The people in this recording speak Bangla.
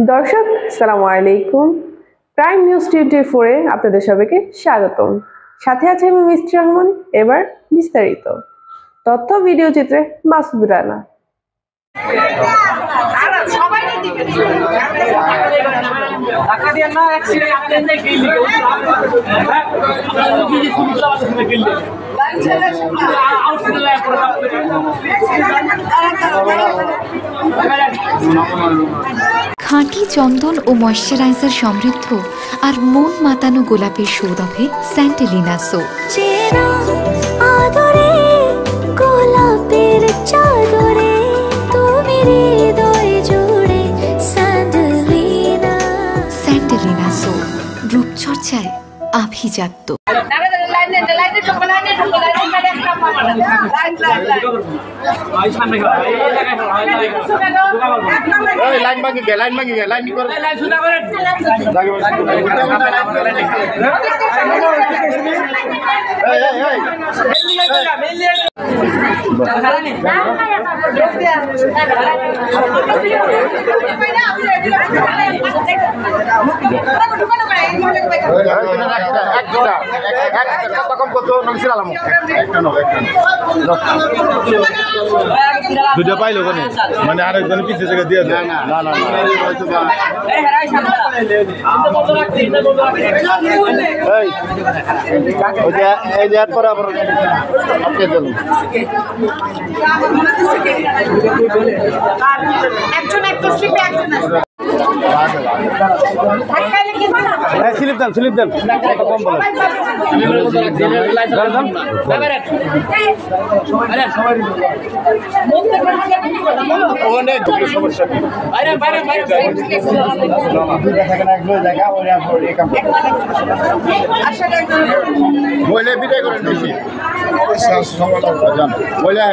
দর্শক আসসালামু আলাইকুম। প্রাইম নিউজ 24 এ আপনাদের সবাইকে স্বাগতম। সাথে আছে আমি মিস্টার রহমান। এবার বিস্তারিত তথ্য ভিডিও চিত্রে মাসুদ রানা। খাঁটি চন্দন ও ময়শ্চারাইজার সমৃদ্ধ আর মন মাতানো গোলাপের সৌরভে স্যান্টেলিনা সো। গোলাপের চাদরে তুমি হৃদয় জুড়ে স্যান্টেলিনা। স্যান্টেলিনা সো, রূপচর্চায় আভিজাত্য। দুটো পাইলো কোনে মানে আরেকজন পিছিয়ে থেকে দিয়ে দেয় না না না এই যে পরে আবার আপনি চলুন স্লিপ দেন কম বলেন মহিলা বিদায় করেন বেশি মহিলা